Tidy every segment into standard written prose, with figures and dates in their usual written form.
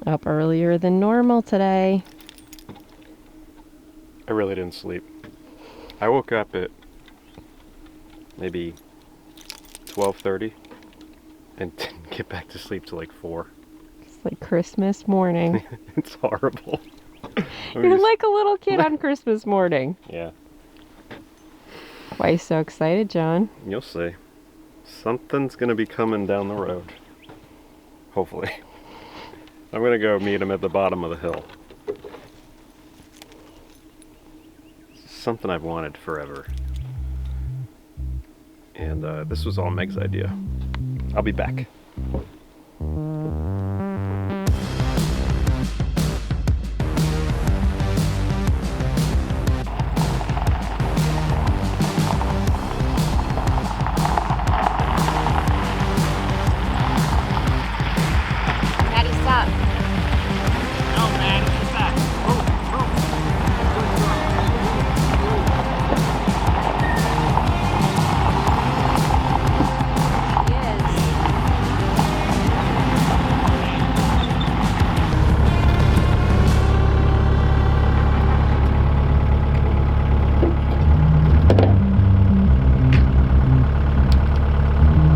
Up earlier than normal today. I really didn't sleep. I woke up at maybe 12:30 and didn't get back to sleep till like 4. It's like Christmas morning. It's horrible. You're like a little kid on Christmas morning. Yeah. Why are you so excited, John? You'll see. Something's gonna be coming down the road. Hopefully. I'm gonna go meet him at the bottom of the hill. Something I've wanted forever. And this was all Meg's idea. I'll be back. Maddie, stop. No, man, get back.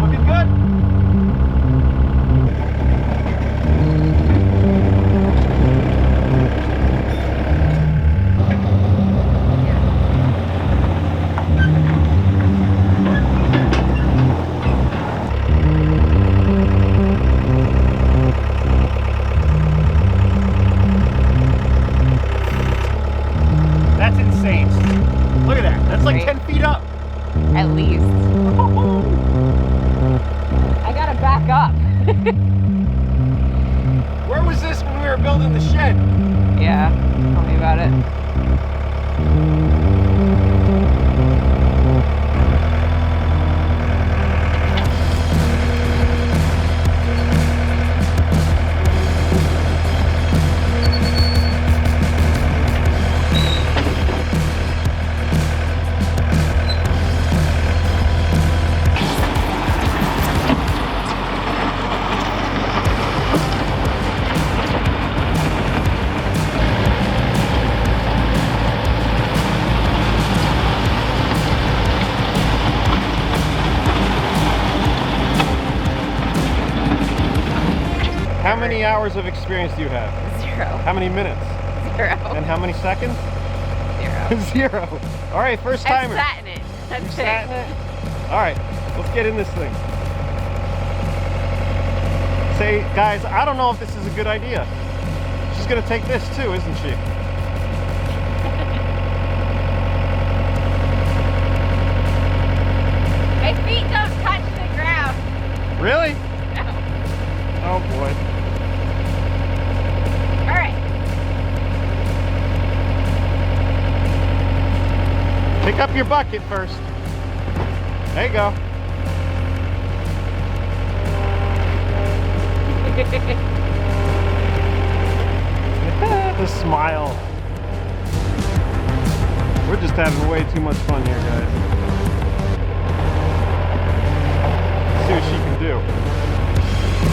Looking good? That's insane. Look at that. That's like Right. 10 feet up. At least. I gotta back up. Where was this when we were building the shed? Yeah, tell me about it. How many hours of experience do you have? 0. How many minutes? 0. And how many seconds? 0. 0. All right, first I've timer. sat in it. That's Sat in it? All right, let's get in this thing. Say, guys, I don't know if this is a good idea. She's gonna take this too, isn't she? My feet don't touch the ground. Really? No. Oh boy. All right. Pick up your bucket first. There you go. The smile. We're just having way too much fun here, guys. Let's see what she can do.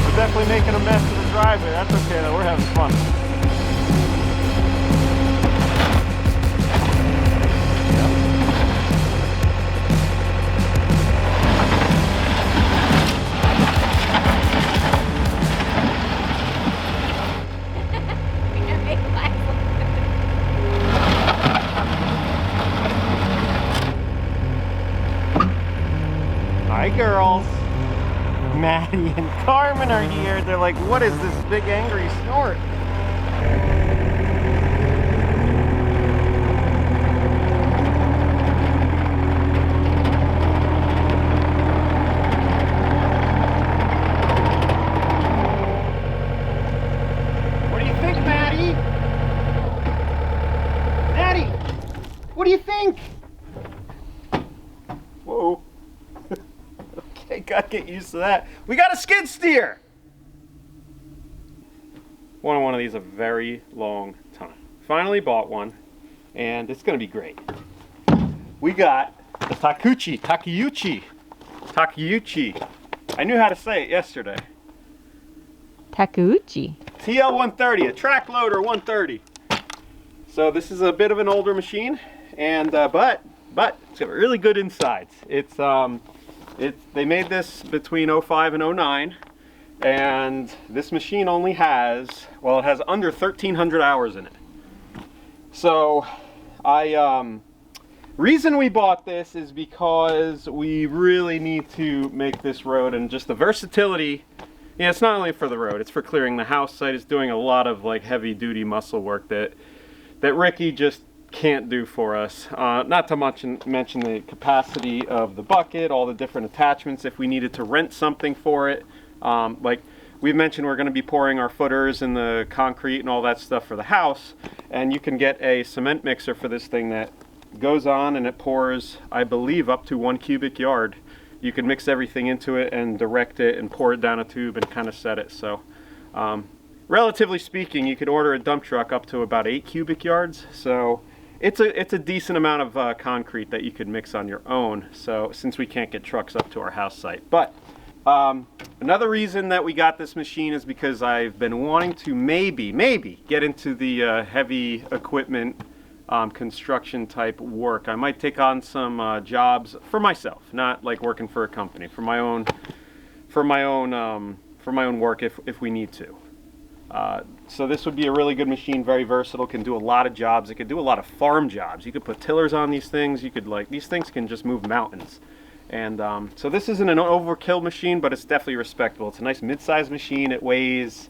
We're definitely making a mess of the driveway. That's okay though, we're having fun. Hi girls. Maddie and Carmen are here. They're like, what is this big angry snort? What do you think, Maddie? Maddie, what do you think? Whoa. Okay, gotta get used to that. We got a skid steer! Wanted one of these a very long time. Finally bought one, and it's gonna be great. We got the Takeuchi. I knew how to say it yesterday. Takeuchi. TL130, a track loader 130. So this is a bit of an older machine, and but it's got really good insides. They made this between 05 and 09, and this machine only has, well, it has under 1,300 hours in it. So reason we bought this is because we really need to make this road, and just the versatility. Yeah, it's not only for the road, it's for clearing the house site. It's doing a lot of like heavy duty muscle work that Ricky just can't do for us. Not to mention the capacity of the bucket, all the different attachments if we needed to rent something for it. Like we've mentioned, we're going to be pouring our footers and the concrete and all that stuff for the house, and you can get a cement mixer for this thing that goes on and it pours, I believe, up to 1 cubic yard. You can mix everything into it and direct it and pour it down a tube and kind of set it. So relatively speaking, you could order a dump truck up to about 8 cubic yards. So it's a decent amount of concrete that you could mix on your own. So since we can't get trucks up to our house site. But another reason that we got this machine is because I've been wanting to maybe get into the heavy equipment construction type work. I might take on some jobs for myself, not like working for a company, for my own work if we need to. So this would be a really good machine, very versatile, can do a lot of jobs. It could do a lot of farm jobs. You could put tillers on these things. You could these things can just move mountains. And so this isn't an overkill machine, but it's definitely respectable. It's a nice mid-sized machine. It weighs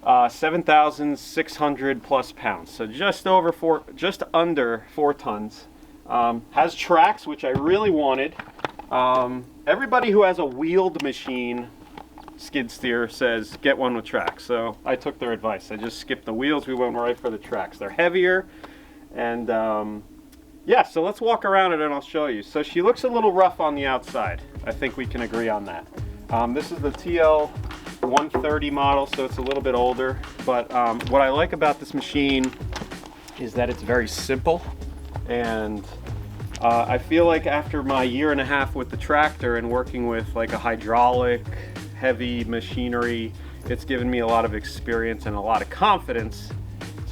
7,600 plus pounds, so just under 4 tons. Has tracks, which I really wanted. Everybody who has a wheeled machine skid steer says get one with tracks, so I took their advice. I just skipped the wheels. We went right for the tracks. They're heavier, and yeah, so let's walk around it and I'll show you. So she looks a little rough on the outside. I think we can agree on that. This is the TL130 model, so it's a little bit older, but what I like about this machine is that it's very simple, and I feel like after my 1.5 years with the tractor and working with like a hydraulic heavy machinery, it's given me a lot of experience and a lot of confidence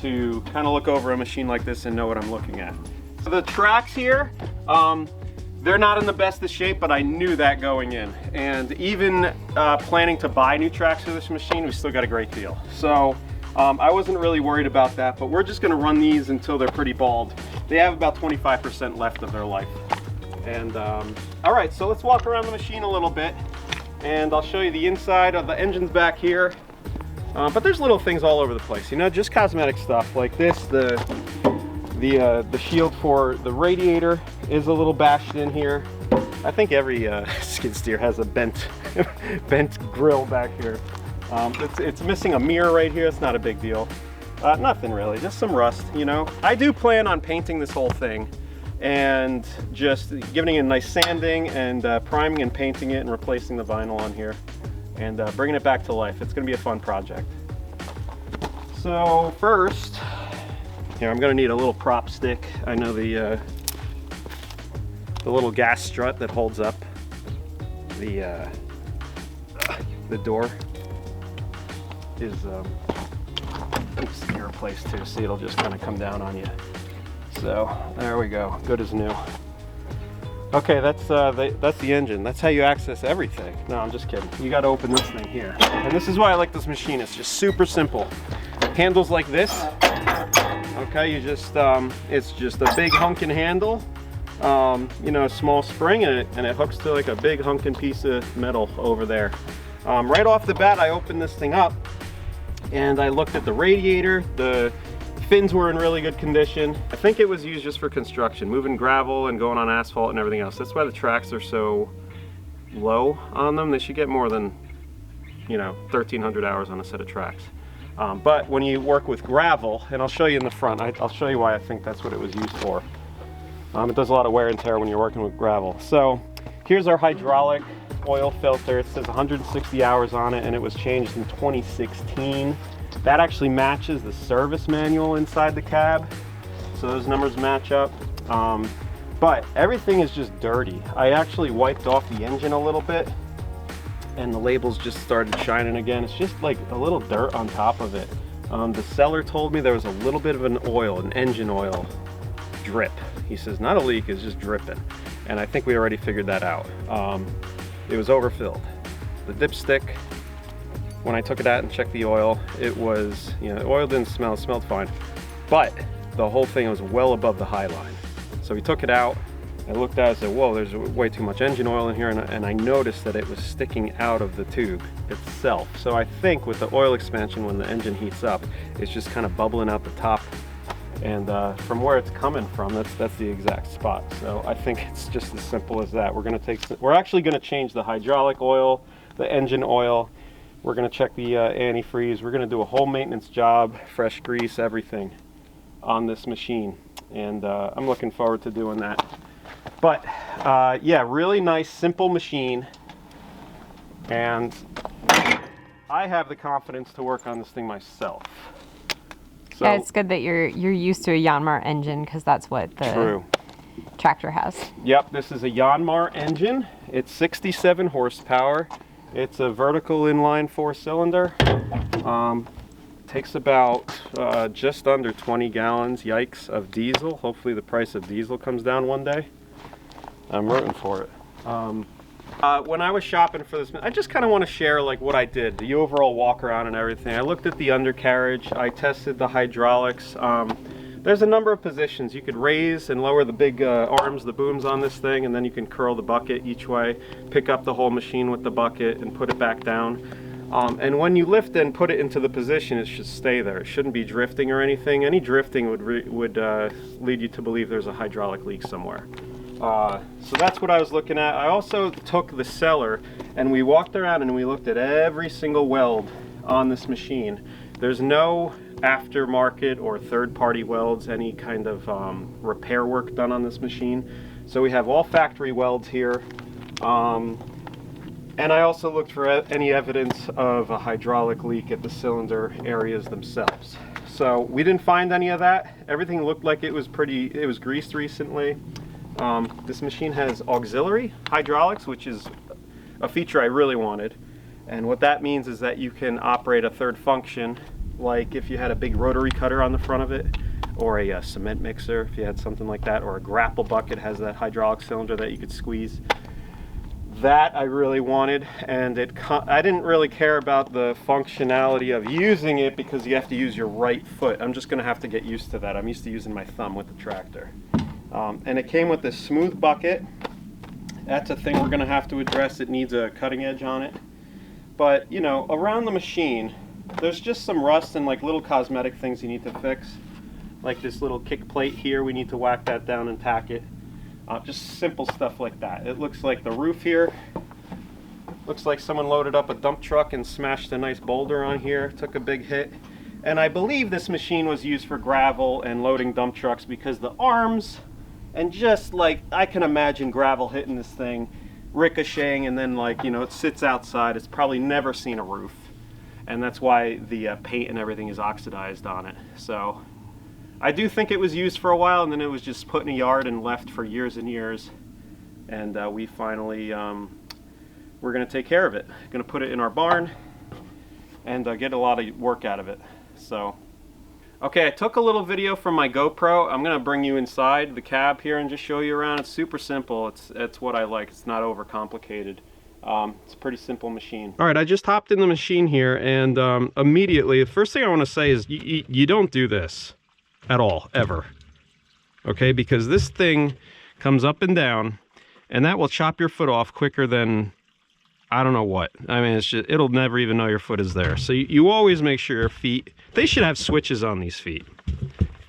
to kind of look over a machine like this and know what I'm looking at. So the tracks here, they're not in the best of shape, but I knew that going in. And even planning to buy new tracks for this machine, we still got a great deal. So I wasn't really worried about that, but we're just gonna run these until they're pretty bald. They have about 25% left of their life. And all right, so let's walk around the machine a little bit and I'll show you the inside of the engine's back here. But there's little things all over the place, you know, just cosmetic stuff like this. The shield for the radiator is a little bashed in here. I think every skid steer has a bent grill back here. It's missing a mirror right here. It's not a big deal. Nothing really, just some rust, you know. I do plan on painting this whole thing and just giving it a nice sanding and priming and painting it and replacing the vinyl on here and bringing it back to life. It's gonna be a fun project. So first, here, I'm gonna need a little prop stick. I know the little gas strut that holds up the door is needs to be replaced too. See, it'll just kind of come down on you. So there we go, good as new. Okay, that's the engine. That's how you access everything. No, I'm just kidding. You got to open this thing here, and this is why I like this machine. It's just super simple. Handles like this. Okay, you just it's just a big hunkin' handle, you know, a small spring, and it hooks to like a big hunkin' piece of metal over there. Right off the bat, I opened this thing up and I looked at the radiator. The fins were in really good condition. I think it was used just for construction, moving gravel and going on asphalt and everything else. That's why the tracks are so low on them. They should get more than, you know, 1,300 hours on a set of tracks. But when you work with gravel, and I'll show you in the front, I'll show you why I think that's what it was used for. It does a lot of wear and tear when you're working with gravel. So here's our hydraulic oil filter. It says 160 hours on it, and it was changed in 2016. That actually matches the service manual inside the cab, so those numbers match up. But everything is just dirty. I actually wiped off the engine a little bit, and the labels just started shining again. It's just like a little dirt on top of it. The seller told me there was a little bit of an engine oil drip. He says not a leak, it's just dripping. And I think we already figured that out. It was overfilled. The dipstick, when I took it out and checked the oil, it was, you know, the oil didn't smell, it smelled fine. But the whole thing was well above the high line. So we took it out, I looked at it and said, whoa, there's way too much engine oil in here, and I noticed that it was sticking out of the tube itself. So I think with the oil expansion, when the engine heats up, it's just kind of bubbling out the top. And from where it's coming from, that's the exact spot. So I think it's just as simple as that. We're actually gonna change the hydraulic oil, the engine oil. We're gonna check the antifreeze. We're gonna do a whole maintenance job, fresh grease, everything on this machine. And I'm looking forward to doing that. But yeah, really nice, simple machine. And I have the confidence to work on this thing myself. So, yeah, it's good that you're used to a Yanmar engine, because that's what the tractor has. Yep, this is a Yanmar engine. It's 67 horsepower. It's a vertical inline 4-cylinder. Takes about just under 20 gallons, yikes, of diesel. Hopefully the price of diesel comes down one day. I'm rooting for it. When I was shopping for this, I just kind of want to share like what I did, the overall walk around and everything. I looked at the undercarriage, I tested the hydraulics. There's a number of positions. You could raise and lower the big arms, the booms on this thing, and then you can curl the bucket each way, pick up the whole machine with the bucket and put it back down. And when you lift and put it into the position, it should stay there. It shouldn't be drifting or anything. Any drifting would lead you to believe there's a hydraulic leak somewhere. So that's what I was looking at. I also took the seller and we walked around and we looked at every single weld on this machine. There's no aftermarket or third-party welds, any kind of repair work done on this machine. So we have all factory welds here. And I also looked for any evidence of a hydraulic leak at the cylinder areas themselves. So we didn't find any of that. Everything looked like it was greased recently. This machine has auxiliary hydraulics, which is a feature I really wanted. And what that means is that you can operate a third function, like if you had a big rotary cutter on the front of it, or a cement mixer, if you had something like that, or a grapple bucket has that hydraulic cylinder that you could squeeze. That I really wanted, and I didn't really care about the functionality of using it because you have to use your right foot. I'm just going to have to get used to that. I'm used to using my thumb with the tractor. And it came with this smooth bucket. That's a thing we're going to have to address. It needs a cutting edge on it. But, you know, around the machine, there's just some rust and like little cosmetic things you need to fix. Like this little kick plate here, we need to whack that down and tack it. Just simple stuff like that. It looks like the roof here, looks like someone loaded up a dump truck and smashed a nice boulder on here, took a big hit. And I believe this machine was used for gravel and loading dump trucks because the arms, and just like, I can imagine gravel hitting this thing, ricocheting, and then like, you know, it sits outside. It's probably never seen a roof. And that's why the paint and everything is oxidized on it. So I do think it was used for a while, and then it was just put in a yard and left for years and years. And we finally, we're going to take care of it. Going to put it in our barn and get a lot of work out of it. So, okay, I took a little video from my GoPro. I'm going to bring you inside the cab here and just show you around. It's super simple. It's what I like. It's not overcomplicated. It's a pretty simple machine. All right, I just hopped in the machine here, and immediately, the first thing I want to say is you don't do this at all, ever. Okay, because this thing comes up and down, and that will chop your foot off quicker than I don't know what. I mean, it's just, it'll never even know your foot is there. So you always make sure your feet, they should have switches on these feet,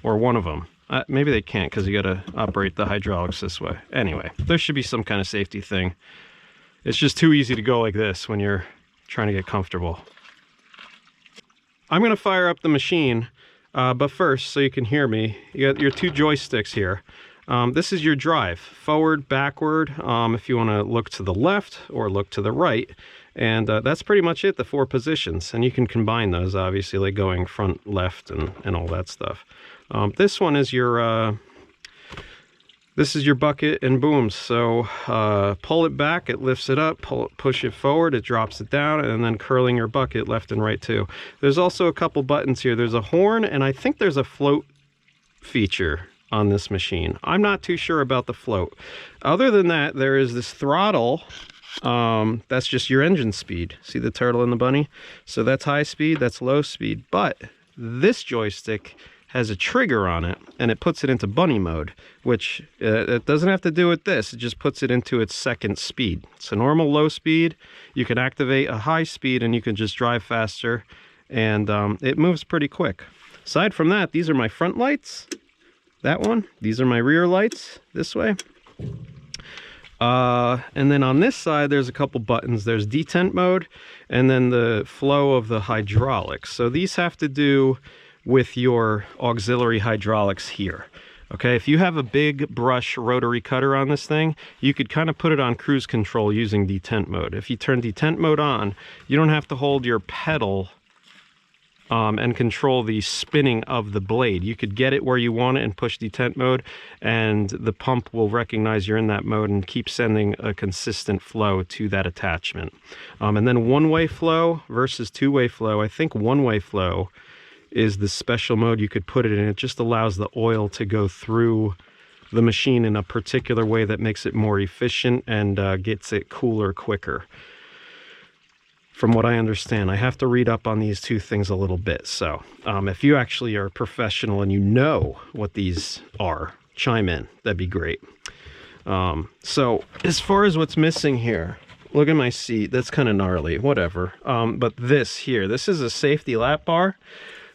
or one of them. Maybe they can't because you got to operate the hydraulics this way. Anyway, there should be some kind of safety thing. It's just too easy to go like this when you're trying to get comfortable. I'm going to fire up the machine. But first, so you can hear me, you got your two joysticks here. This is your drive, forward, backward, if you want to look to the left or look to the right. And that's pretty much it, the 4 positions. And you can combine those, obviously, like going front, left, and all that stuff. This one is your this is your bucket and booms. So pull it back, it lifts it up, push it forward, it drops it down, and then curling your bucket left and right too. There's also a couple buttons here. There's a horn, and I think there's a float feature on this machine. I'm not too sure about the float. Other than that, there is this throttle. That's just your engine speed. See the turtle and the bunny? So that's high speed, that's low speed. But this joystick has a trigger on it, and it puts it into bunny mode, which it doesn't have to do with this. It just puts it into its second speed. It's a normal low speed. You can activate a high speed, and you can just drive faster, and it moves pretty quick. Aside from that, these are my front lights. That one. These are my rear lights this way. And then on this side, there's a couple buttons. There's detent mode, and then the flow of the hydraulics. So these have to do with your auxiliary hydraulics here. Okay, if you have a big brush rotary cutter on this thing, you could kind of put it on cruise control using detent mode. If you turn detent mode on, you don't have to hold your pedal and control the spinning of the blade. You could get it where you want it and push detent mode, and the pump will recognize you're in that mode and keep sending a consistent flow to that attachment. And then one-way flow versus two-way flow. I think one-way flow is the special mode you could put it in. It just allows the oil to go through the machine in a particular way that makes it more efficient and gets it cooler quicker. From what I understand, I have to read up on these two things a little bit. So if you actually are a professional and you know what these are, chime in. That'd be great. So as far as what's missing here, look at my seat. That's kind of gnarly, whatever. But this here, this is a safety lap bar.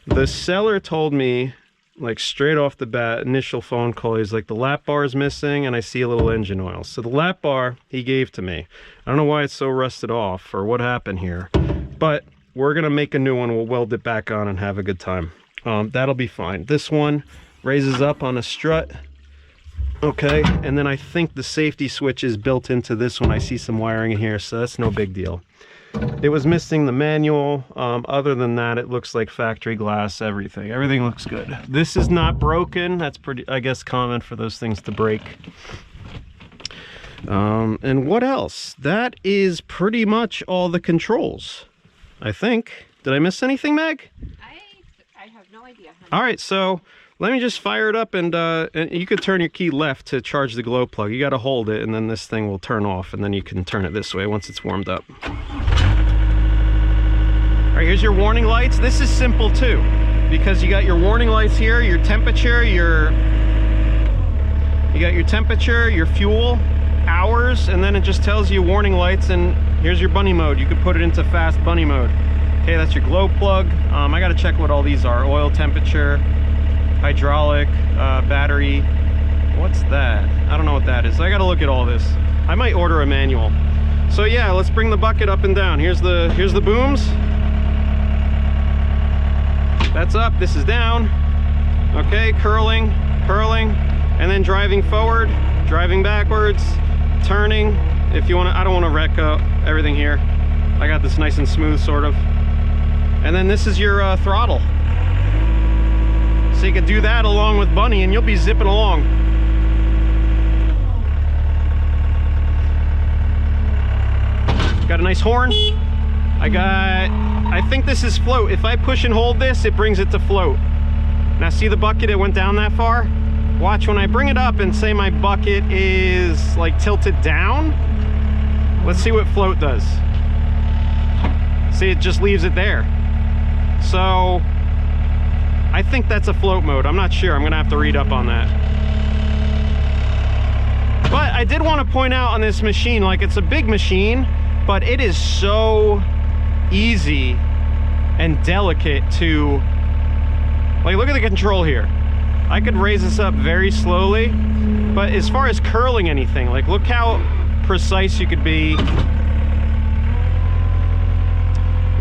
The seller told me, like straight off the bat, initial phone call, he's like, the lap bar is missing and I see a little engine oil. So the lap bar he gave to me. I don't know why it's so rusted off or what happened here, but we're gonna make a new one. We'll weld it back on and have a good time. That'll be fine. This one raises up on a strut. Okay, and then I think the safety switch is built into this one. I see some wiring in here, so that's no big deal. It was missing the manual. Other than that, it looks like factory glass, everything. Everything looks good. This is not broken. That's pretty, I guess, common for those things to break. And what else? That is pretty much all the controls, I think. Did I miss anything, Meg? I have no idea. All right, so let me just fire it up, and you could turn your key left to charge the glow plug. You got to hold it, and then this thing will turn off, and then you can turn it this way once it's warmed up. All right, here's your warning lights. This is simple too, because you got your warning lights here, your temperature, you got your temperature, your fuel, hours, and then it just tells you warning lights, and here's your bunny mode. You could put it into fast bunny mode. Okay, that's your glow plug. I got to check what all these are. Oil temperature, hydraulic, battery. What's that? I don't know what that is. I got to look at all this. I might order a manual. So yeah, let's bring the bucket up and down. Here's the booms. That's up, this is down. Okay, curling, and then driving forward, driving backwards, turning. If you want to, I don't want to wreck everything here. I got this nice and smooth, sort of. And then this is your throttle. So you could do that along with Bunny and you'll be zipping along. Got a nice horn. I think this is float. If I push and hold this, it brings it to float. Now see the bucket, it went down that far? Watch when I bring it up and say my bucket is like tilted down. Let's see what float does. See, it just leaves it there. So I think that's a float mode. I'm not sure. I'm gonna have to read up on that. But I did want to point out on this machine, like it's a big machine, but it is so easy and delicate to, like, look at the control here. I could raise this up very slowly, but as far as curling anything, like look how precise you could be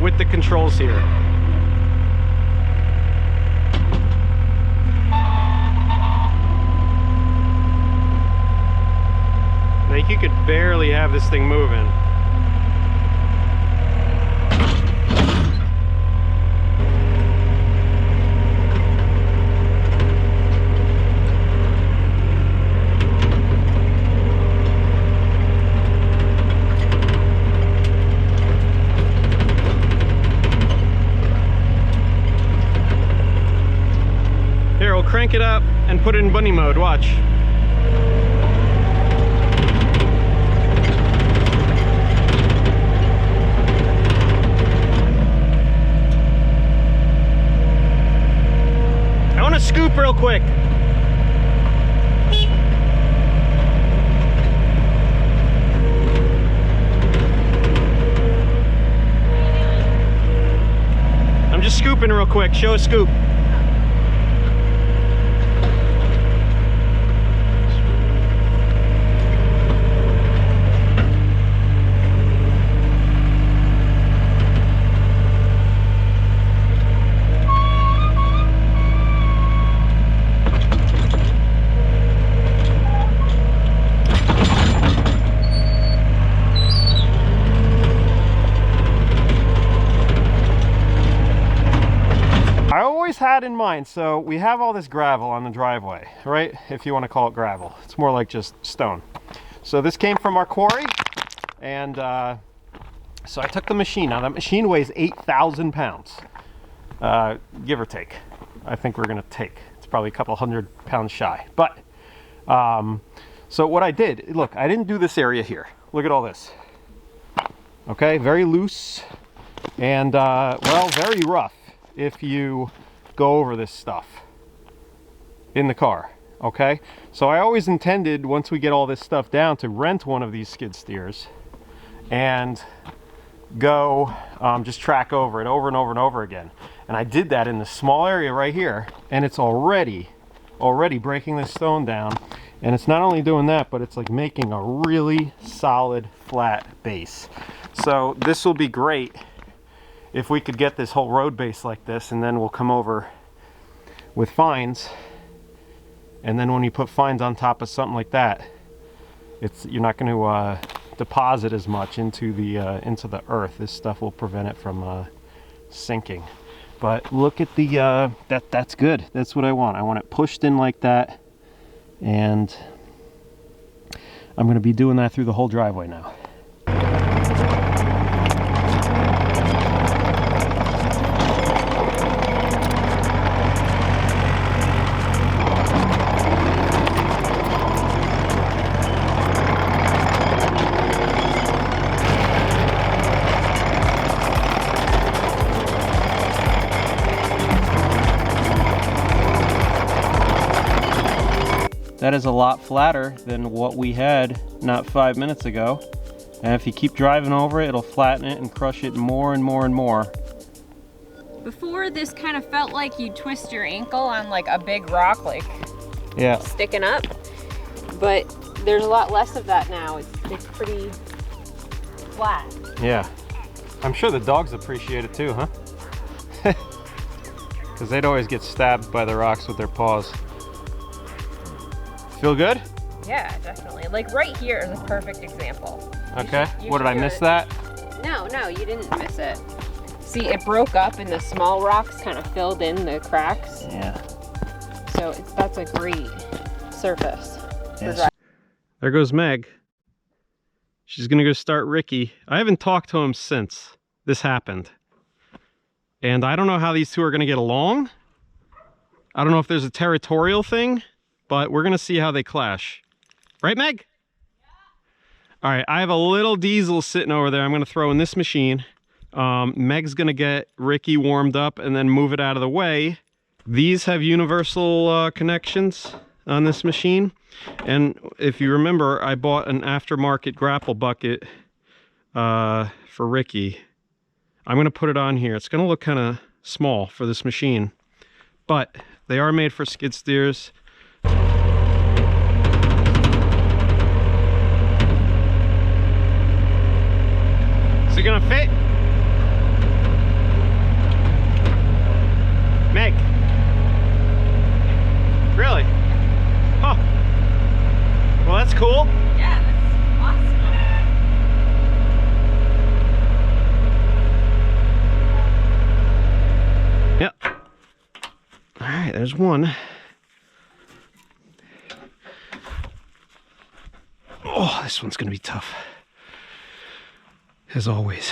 with the controls here. Like you could barely have this thing moving. pick it up and put it in bunny mode. Watch. I want to scoop real quick. I'm just scooping real quick. Show a scoop. Had in mind, so we have all this gravel on the driveway, right? If you want to call it gravel, it's more like just stone. So this came from our quarry, and so I took the machine. Now that machine weighs 8,000 pounds, give or take. I think we're gonna take. It's probably a couple 100 pounds shy. But so what I did, look, I didn't do this area here. Look at all this. Okay, very loose and well, very rough if you go over this stuff in the car. Okay, so I always intended, once we get all this stuff down, to rent one of these skid steers and go just track over it over and over and over again. And I did that in this small area right here, and it's already breaking this stone down. And it's not only doing that, but it's like making a really solid flat base. So this will be great if we could get this whole road base like this, and then we'll come over with fines. And then when you put fines on top of something like that, you're not going to deposit as much into the earth. This stuff will prevent it from sinking. But look at the that's good. That's what I want. I want it pushed in like that, and I'm going to be doing that through the whole driveway now. That is a lot flatter than what we had not 5 minutes ago. And if you keep driving over it, it'll flatten it and crush it more and more and more. Before, this kind of felt like you'd twist your ankle on like a big rock, like sticking up. But there's a lot less of that now. It's pretty flat. Yeah. I'm sure the dogs appreciate it too, huh? Because they'd always get stabbed by the rocks with their paws. Feel good? Yeah, definitely. Like right here is a perfect example. Okay. What, did I miss that? No, you didn't miss it. See, it broke up and the small rocks kind of filled in the cracks. Yeah. So that's a great surface. Yes. There goes Meg. She's gonna go start Ricky. I haven't talked to him since this happened. And I don't know how these two are gonna get along. I don't know if there's a territorial thing, but we're gonna see how they clash. Right, Meg? Yeah. All right, I have a little diesel sitting over there. I'm gonna throw in this machine. Meg's gonna get Ricky warmed up and then move it out of the way. These have universal connections on this machine. And if you remember, I bought an aftermarket grapple bucket for Ricky. I'm gonna put it on here. It's gonna look kind of small for this machine, but they are made for skid steers. Is it gonna fit? Meg? Really? Huh. Well, that's cool. Yeah, that's awesome. Yep. All right, there's one. Oh, this one's gonna be tough, as always.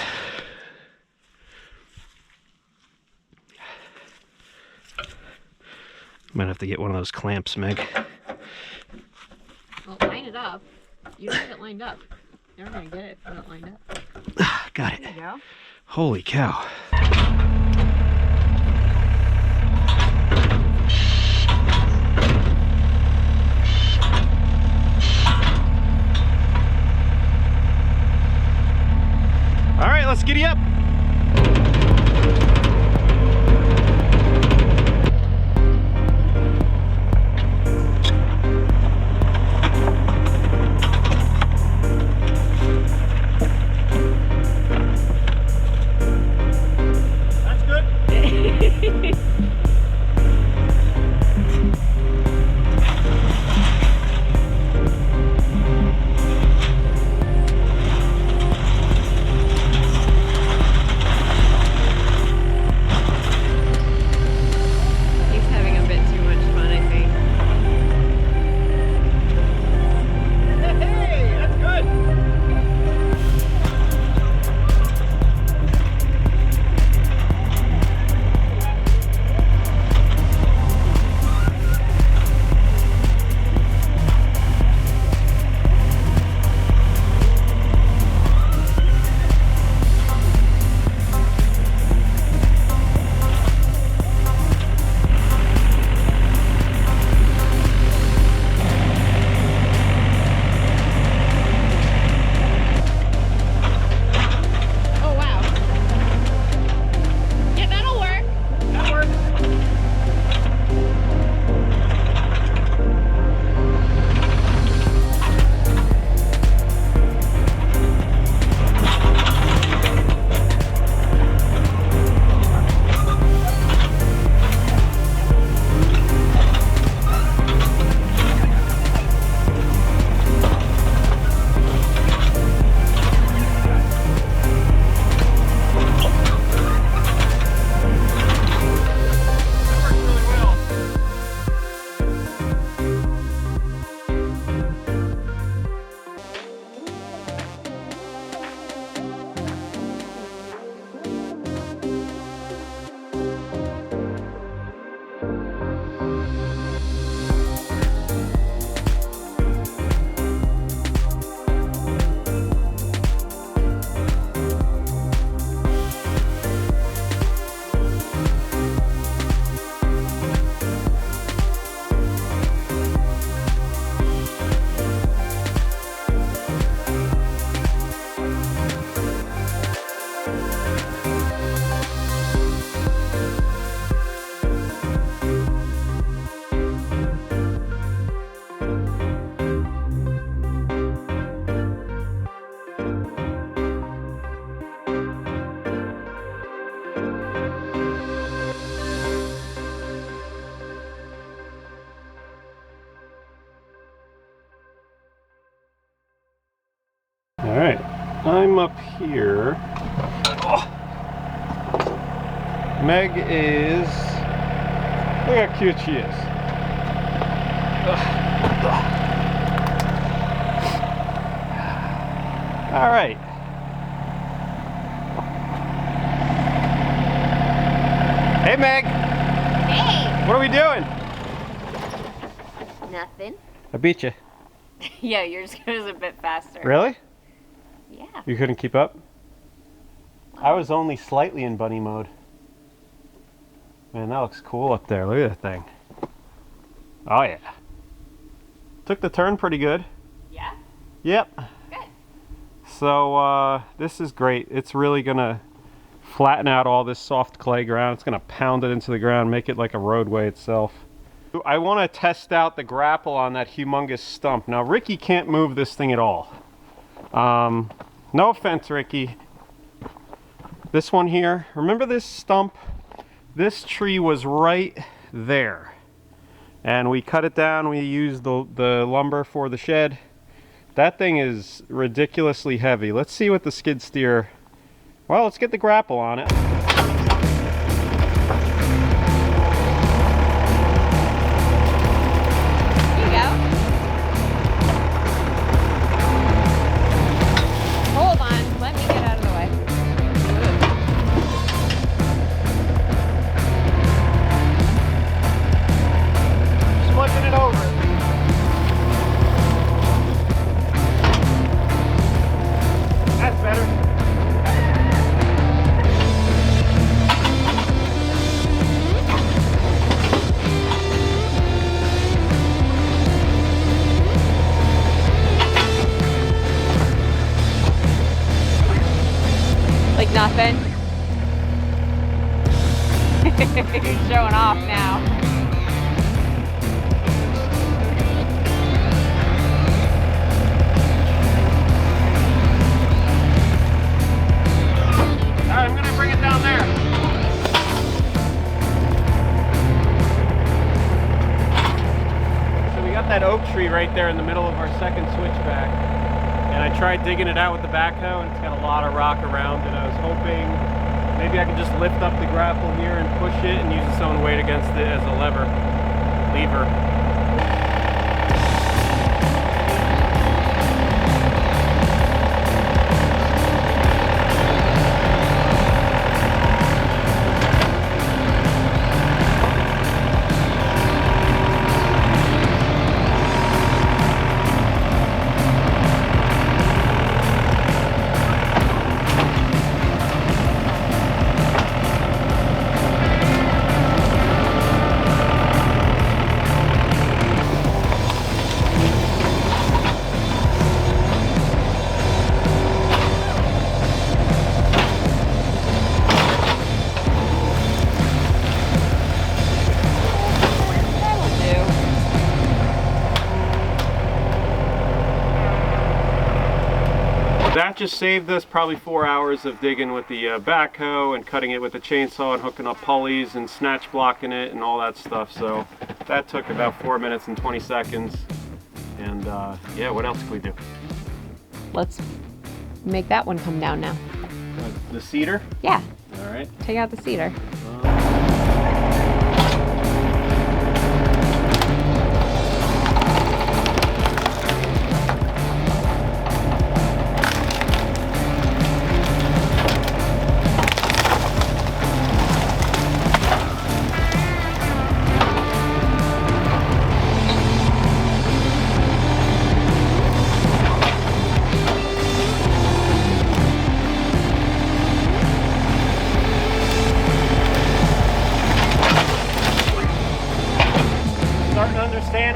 Might have to get one of those clamps, Meg. Well, line it up. You don't have it lined up. You're not gonna get it if you don't line up. Got it. There you go. Holy cow. All right, let's giddy up. All right, I'm up here. Oh. Meg is, look how cute she is. All right. Hey, Meg. Hey. What are we doing? Nothing. I beat you. Yeah, yours goes a bit faster. Really? Yeah. You couldn't keep up? I was only slightly in bunny mode. Man, that looks cool up there. Look at that thing. Oh yeah. Took the turn pretty good. Yeah? Yep. Good. So this is great. It's really gonna flatten out all this soft clay ground. It's gonna pound it into the ground, make it like a roadway itself. I want to test out the grapple on that humongous stump. Now Ricky can't move this thing at all. No offense, Ricky. This one here, remember this stump? This tree was right there. And we cut it down, we used the lumber for the shed. That thing is ridiculously heavy. Let's see what the skid steer, well, let's get the grapple on it. He's showing off now. Alright, I'm gonna bring it down there. So we got that oak tree right there in the middle of our second switchback. And I tried digging it out with the backhoe, and it's got a lot of rock around it. I was hoping maybe I could just lift up the grapple here and push it and use its own weight against it as a lever. That just saved us probably 4 hours of digging with the backhoe and cutting it with the chainsaw and hooking up pulleys and snatch blocking it and all that stuff. So that took about 4 minutes and 20 seconds. And yeah, what else can we do? Let's make that one come down now. The cedar? Yeah. All right. Take out the cedar.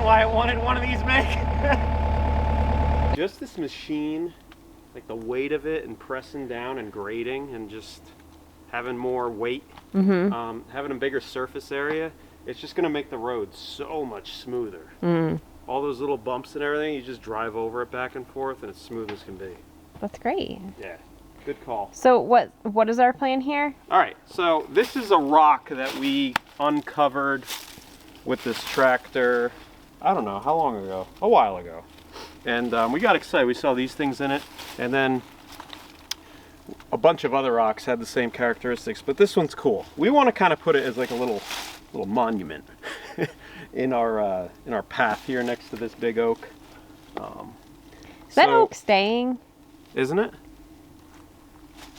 Why I wanted one of these made. Just this machine, like the weight of it and pressing down and grading and just having more weight, having a bigger surface area, it's just going to make the road so much smoother. All those little bumps and everything, you just drive over it back and forth and it's smooth as can be. That's great. Yeah, good call. So what is our plan here? All right, so this is a rock that we uncovered with this tractor. I don't know, how long ago? A while ago. And we got excited. We saw these things in it. And then a bunch of other rocks had the same characteristics. But this one's cool. We want to kind of put it as like a little monument in our path here next to this big oak. Is that oak staying? Isn't it?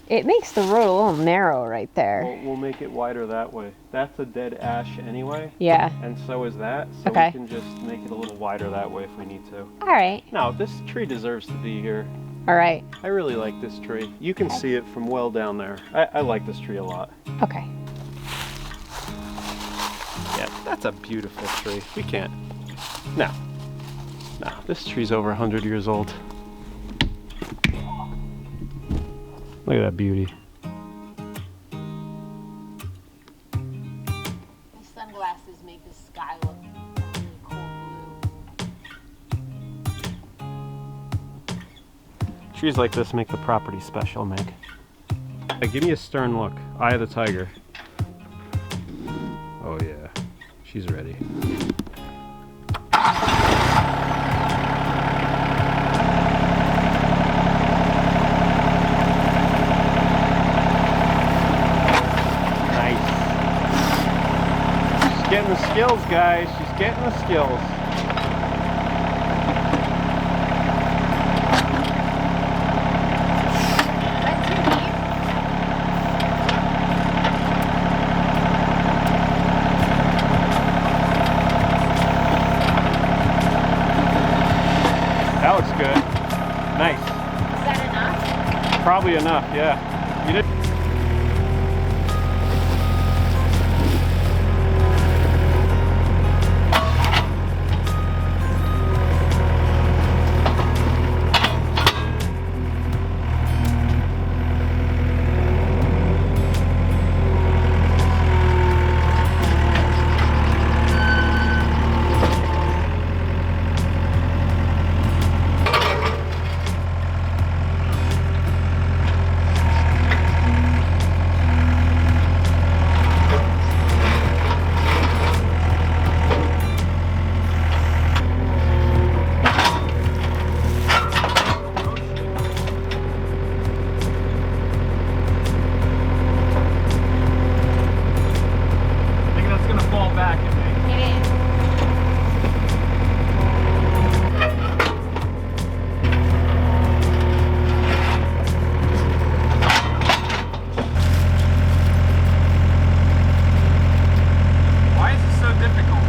It makes the road a little narrow right there. We'll make it wider that way. That's a dead ash anyway. Yeah. And so is that. So okay. We can just make it a little wider that way if we need to. All right. No, this tree deserves to be here. All right. I really like this tree. You can see it from well down there. I like this tree a lot. Okay. Yeah, that's a beautiful tree. We can't. No. No, this tree's over 100 years old. Look at that beauty. These sunglasses make the sky look really cool blue. Trees like this make the property special, Meg. Hey, give me a stern look. Eye of the tiger. Oh yeah, she's ready. Getting the skills, guys. She's getting the skills. That looks good. Nice. Is that enough? Probably enough, yeah. You did. back at me. He did. Why is this so difficult?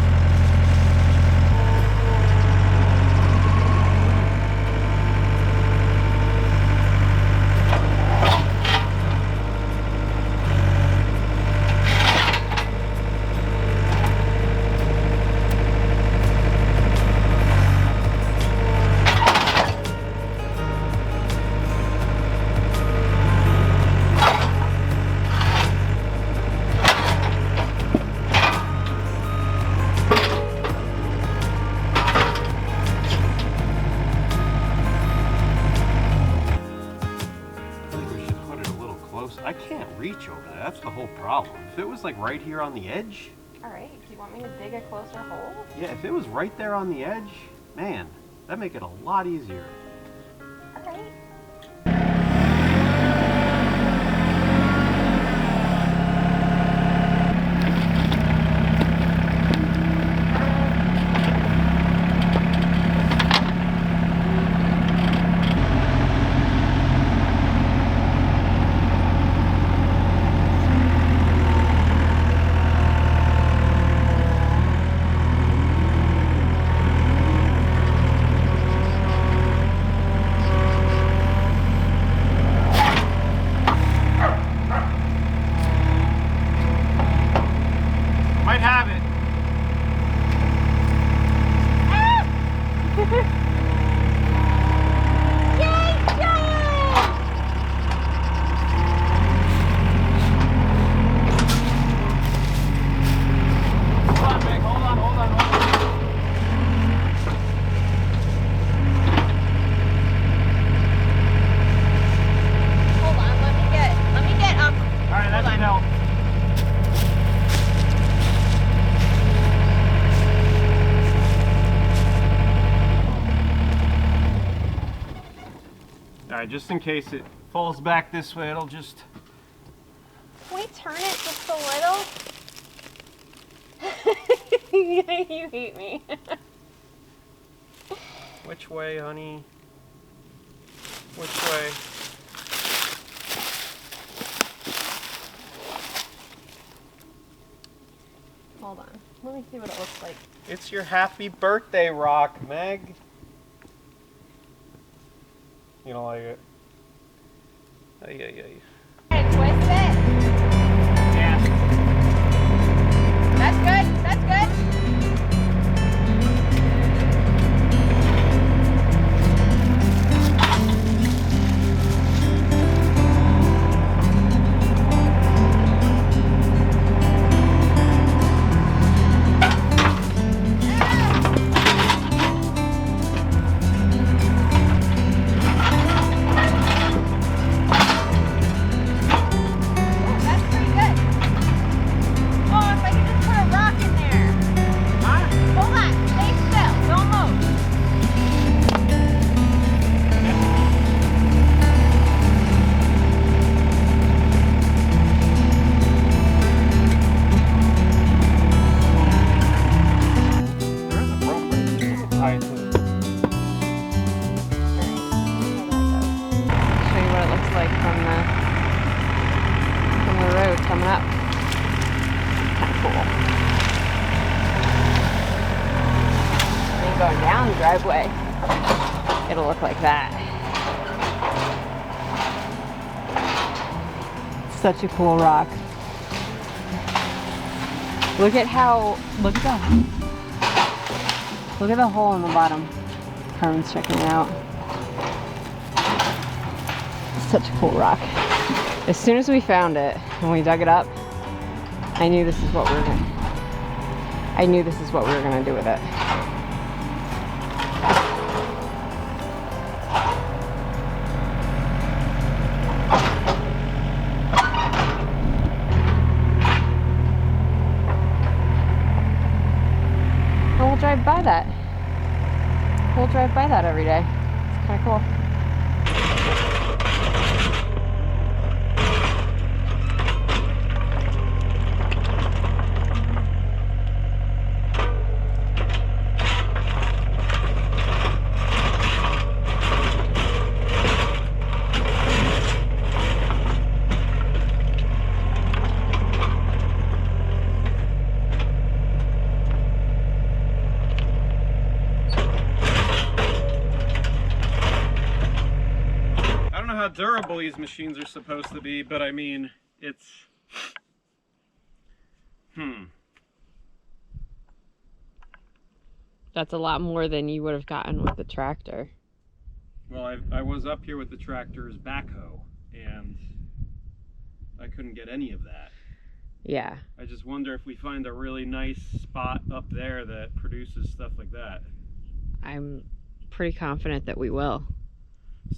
I can't reach over there. That's the whole problem. If it was like right here on the edge. All right, do you want me to dig a closer hole? Yeah, if it was right there on the edge, man, that'd make it a lot easier. All right. Alright, just in case it falls back this way, it'll just... Can we turn it just a little? You hate me. Which way, honey? Which way? Hold on. Let me see what it looks like. It's your happy birthday rock, Meg. You don't like it? Ay, ay, ay. And twist it. Yeah. That's good. That's good. Going down the driveway, it'll look like that. Such a cool rock. Look at the hole in the bottom. Carmen's checking it out. Such a cool rock. As soon as we found it and we dug it up, I knew this is what we were gonna do with it. Drive by that. We'll drive by that every day. It's kind of cool. durable these machines are supposed to be, but I mean, it's... That's a lot more than you would have gotten with the tractor. Well, I was up here with the tractor's backhoe, and I couldn't get any of that. Yeah. I just wonder if we find a really nice spot up there that produces stuff like that. I'm pretty confident that we will.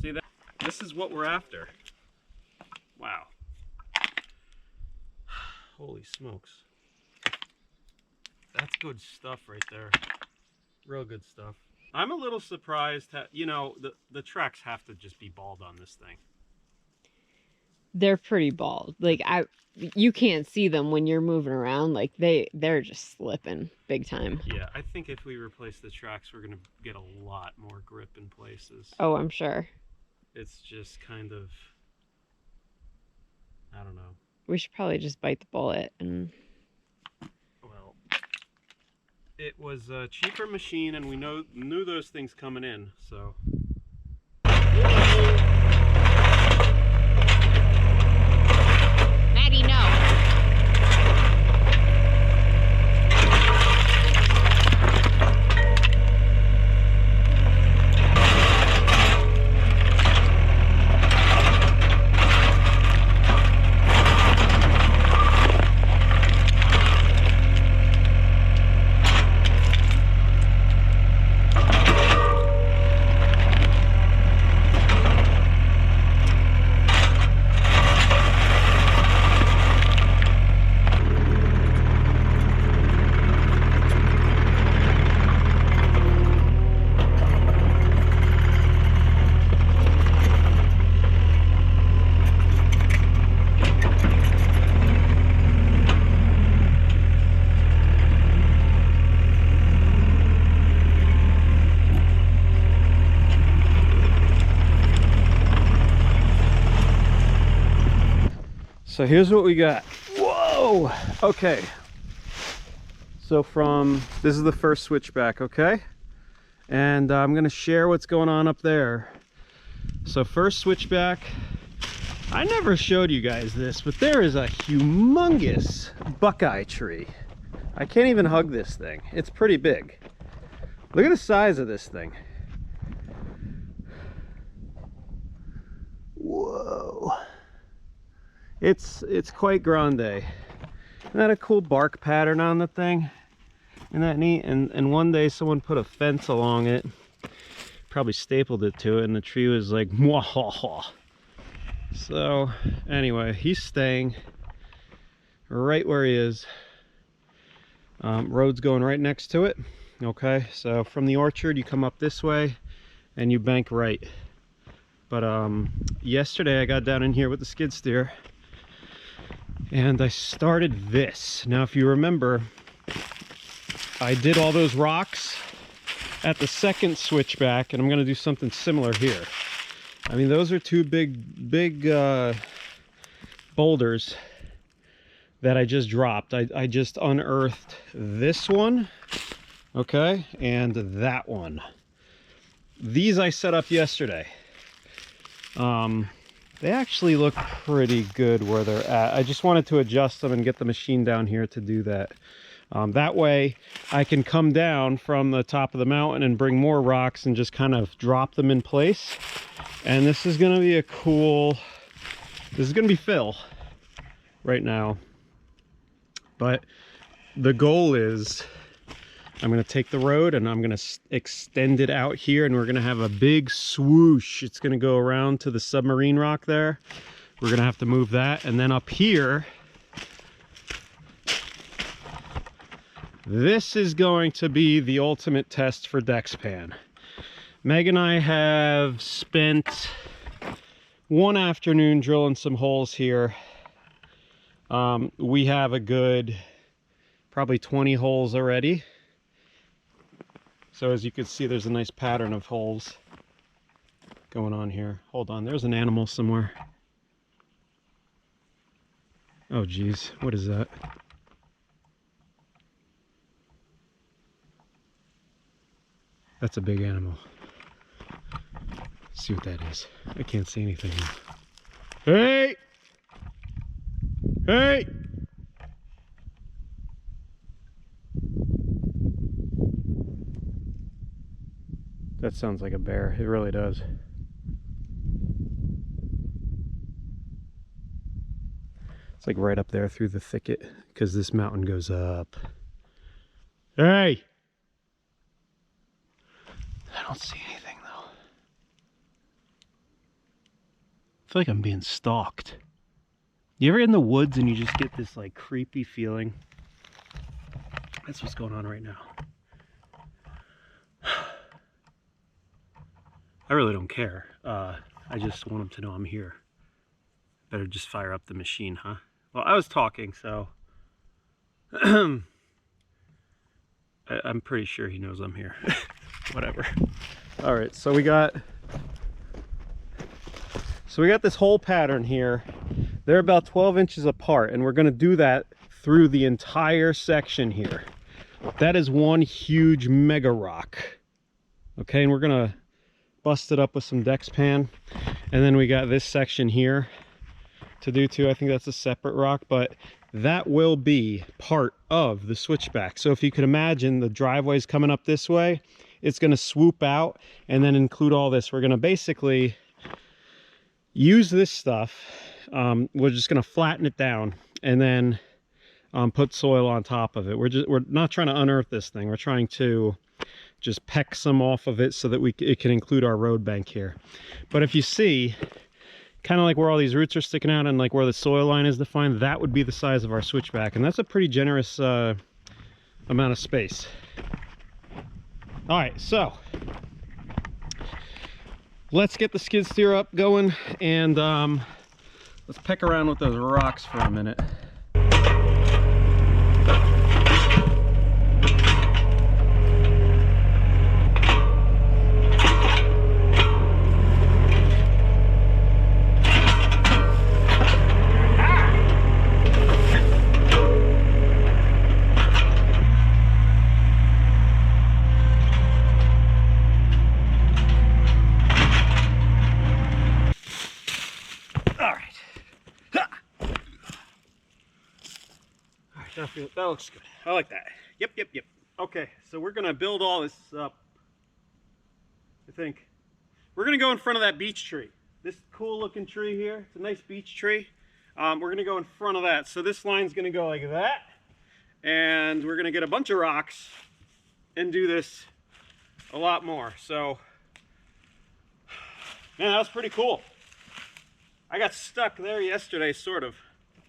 See, that? This is what we're after. Wow. Holy smokes. That's good stuff right there. Real good stuff. I'm a little surprised, you know, the tracks have to just be bald on this thing. They're pretty bald. Like, you can't see them when you're moving around. Like, they're just slipping big time. Yeah, I think if we replace the tracks, we're going to get a lot more grip in places. Oh, I'm sure. It's just kind of, I don't know. We should probably just bite the bullet and... Well, it was a cheaper machine, and we knew those things coming in, so... Maddie, no! So here's what we got. Whoa! Okay. So this is the first switchback, okay? And I'm gonna share what's going on up there. So first switchback, I never showed you guys this, but there is a humongous buckeye tree. I can't even hug this thing. It's pretty big. Look at the size of this thing. Whoa. It's quite grande. Isn't that a cool bark pattern on the thing? Isn't that neat? And one day someone put a fence along it, probably stapled it to it, and the tree was like, mwahaha. So anyway, he's staying right where he is. Road's going right next to it. Okay, so from the orchard you come up this way and you bank right. But yesterday I got down in here with the skid steer and I started this. Now if you remember, I did all those rocks at the second switchback, and I'm going to do something similar here. I mean, those are two big boulders that I just dropped. I just unearthed this one, okay, and that one. These I set up yesterday. They actually look pretty good where they're at. I just wanted to adjust them and get the machine down here to do that. That way I can come down from the top of the mountain and bring more rocks and just kind of drop them in place. And this is going to be a cool, this is going to be fill right now. But the goal is I'm going to take the road and I'm going to extend it out here, and we're going to have a big swoosh. It's going to go around to the submarine rock there. We're going to have to move that. And then up here, this is going to be the ultimate test for Dexpan. Meg and I have spent one afternoon drilling some holes here. We have a good probably 20 holes already. So as you can see, there's a nice pattern of holes going on here. Hold on, there's an animal somewhere. Oh geez, what is that? That's a big animal. Let's see what that is. I can't see anything now. Hey! Hey! That sounds like a bear. It really does. It's like right up there through the thicket because this mountain goes up. Hey! I don't see anything though. I feel like I'm being stalked. You ever in the woods and you just get this like creepy feeling? That's what's going on right now. I really don't care. I just want them to know I'm here. Better just fire up the machine, huh? Well, I was talking, so I'm pretty sure he knows I'm here. Whatever. All right, so we got this whole pattern here. They're about 12 inches apart, and we're going to do that through the entire section here. That is one huge mega rock. Okay, and we're going to bust it up with some Dexpan. And then we got this section here to do too. I think that's a separate rock, but that will be part of the switchback. So if you could imagine the driveway's coming up this way, it's going to swoop out and then include all this. We're going to basically use this stuff. We're just going to flatten it down and then put soil on top of it. We're not trying to unearth this thing. We're trying to just peck some off of it so that it can include our road bank here. But if you see, kind of like where all these roots are sticking out and like where the soil line is defined, that would be the size of our switchback, and that's a pretty generous amount of space. All right, so let's get the skid steer up going and let's peck around with those rocks for a minute. That looks good. I like that. Yep. Okay, so we're gonna build all this up. I think we're gonna go in front of that beech tree. This cool looking tree here. It's a nice beech tree. We're gonna go in front of that. So this line's gonna go like that, and we're gonna get a bunch of rocks and do this a lot more. So, man, that was pretty cool. I got stuck there yesterday, sort of.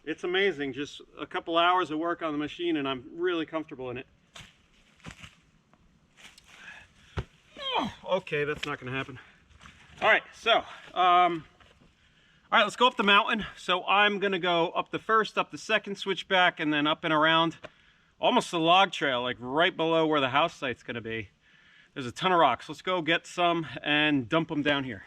It's amazing, just a couple hours of work on the machine and I'm really comfortable in it. Oh, okay, that's not gonna happen. All right, so, let's go up the mountain. So I'm gonna go up the second switchback and then up and around almost the log trail, like right below where the house site's gonna be. There's a ton of rocks. Let's go get some and dump them down here.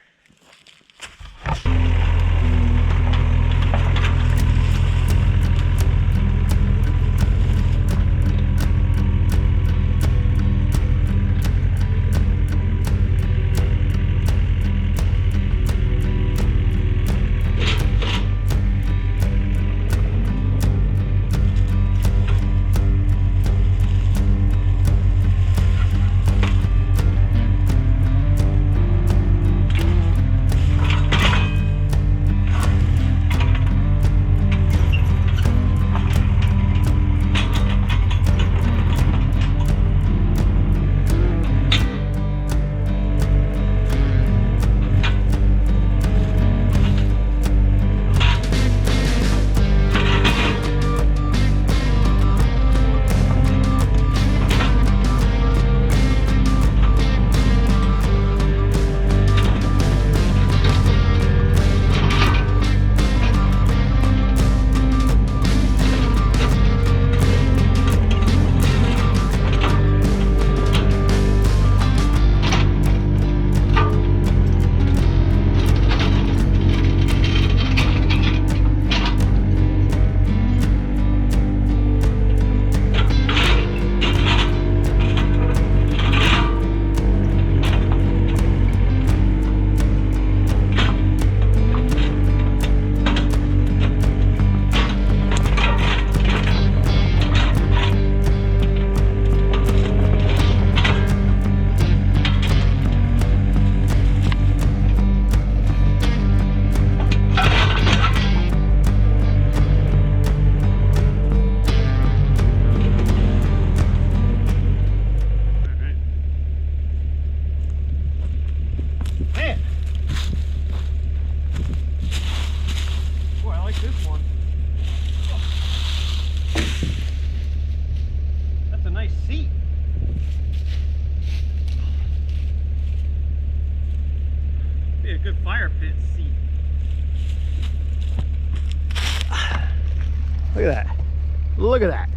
Look at that. Look at that.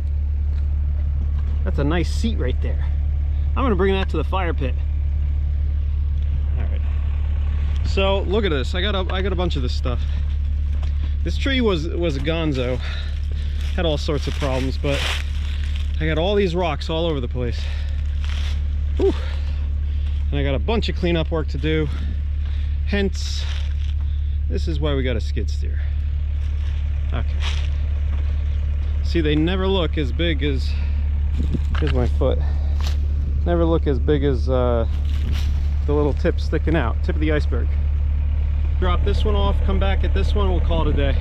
That's a nice seat right there. I'm gonna bring that to the fire pit. All right. So look at this. I got a bunch of this stuff. This tree was a gonzo. Had all sorts of problems, but I got all these rocks all over the place. Whew. And I got a bunch of cleanup work to do. Hence, this is why we got a skid steer. Okay. See, they never look as big as, here's my foot. Never look as big as the little tip sticking out, tip of the iceberg. Drop this one off, come back at this one, we'll call it a day.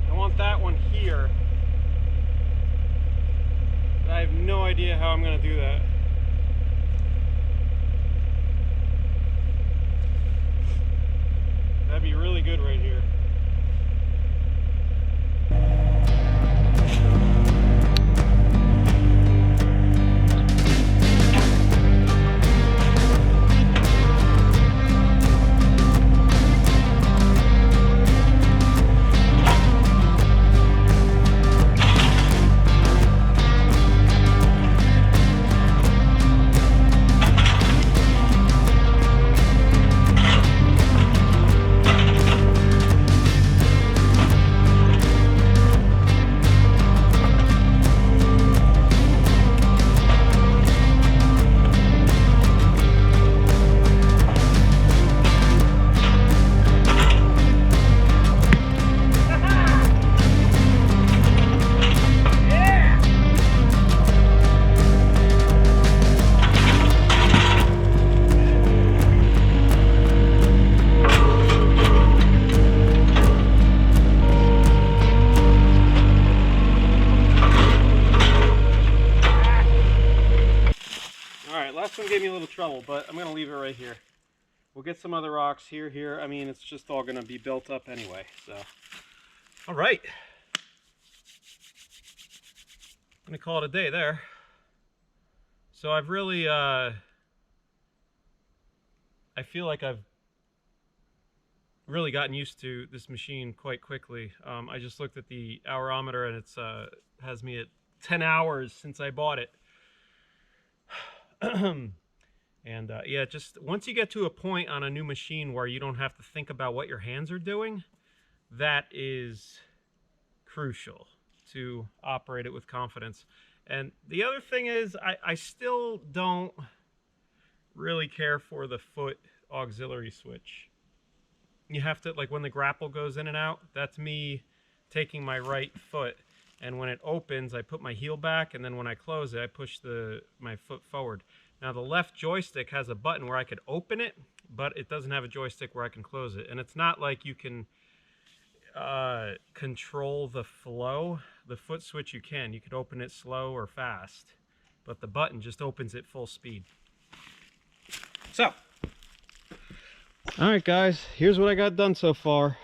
I want that one here. I have no idea how I'm going to do that. That'd be really good right here. Trouble, but I'm gonna leave it right here. We'll get some other rocks here. I mean, it's just all gonna be built up anyway, so. All right. I'm gonna call it a day there. So I've really, I feel like I've really gotten used to this machine quite quickly. I just looked at the hourometer and it's has me at 10 hours since I bought it. And yeah, just once you get to a point on a new machine where you don't have to think about what your hands are doing, that is crucial to operate it with confidence. And the other thing is, I still don't really care for the foot auxiliary switch. You have to, like when the grapple goes in and out, that's me taking my right foot. And when it opens, I put my heel back, and then when I close it, I push my foot forward. Now the left joystick has a button where I could open it, but it doesn't have a joystick where I can close it. And it's not like you can control the flow. The foot switch you could open it slow or fast, but the button just opens it full speed. So, all right guys, here's what I got done so far.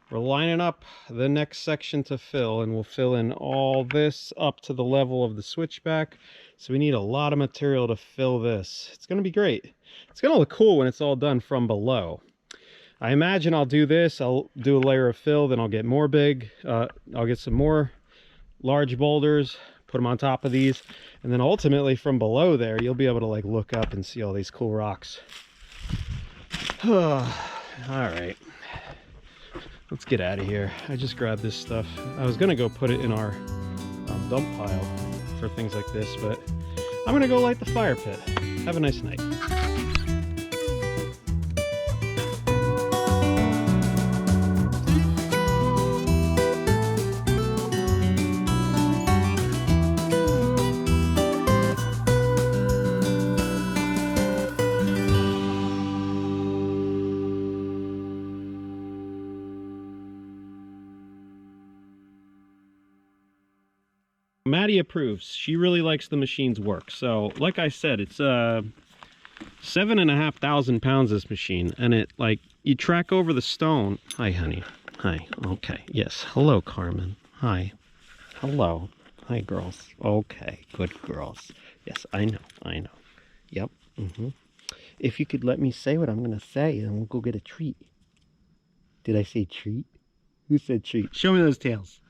We're lining up the next section to fill, and we'll fill in all this up to the level of the switchback. So we need a lot of material to fill this. It's going to be great. It's going to look cool when it's all done from below. I imagine I'll do this. I'll do a layer of fill, then I'll get more big. I'll get some more large boulders, put them on top of these, and then ultimately from below there, you'll be able to like look up and see all these cool rocks. All right. Let's get out of here. I just grabbed this stuff. I was gonna go put it in our dump pile for things like this, but I'm gonna go light the fire pit. Have a nice night. Maddie approves. She really likes the machine's work. So, like I said, it's 7,500 pounds, this machine, and it, like, you track over the stone. Hi, honey. Hi. Okay. Yes. Hello, Carmen. Hi. Hello. Hi, girls. Okay. Good girls. Yes, I know. I know. Yep. if you could let me say what I'm gonna say, then we'll go get a treat. Did I say treat? Who said treat? Show me those tails.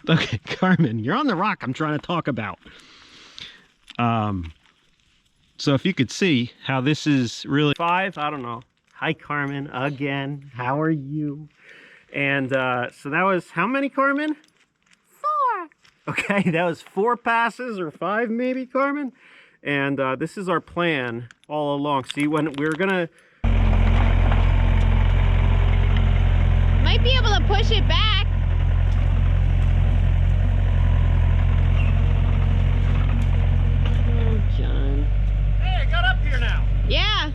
Okay, Carmen, you're on the rock I'm trying to talk about. So if you could see how this is really 5, I don't know. Hi, Carmen, again. How are you? And so that was how many, Carmen? 4. Okay, that was 4 passes or 5 maybe, Carmen. And this is our plan all along. See, when we're gonna might be able to push it back. Yeah.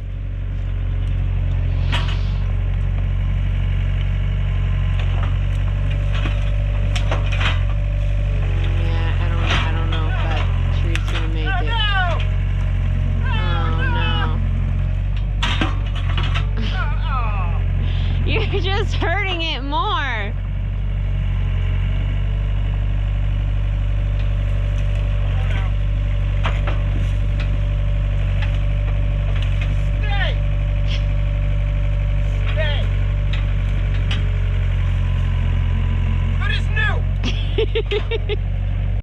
Yeah, I don't know if that tree's gonna make it. Oh no. You're just hurting it more.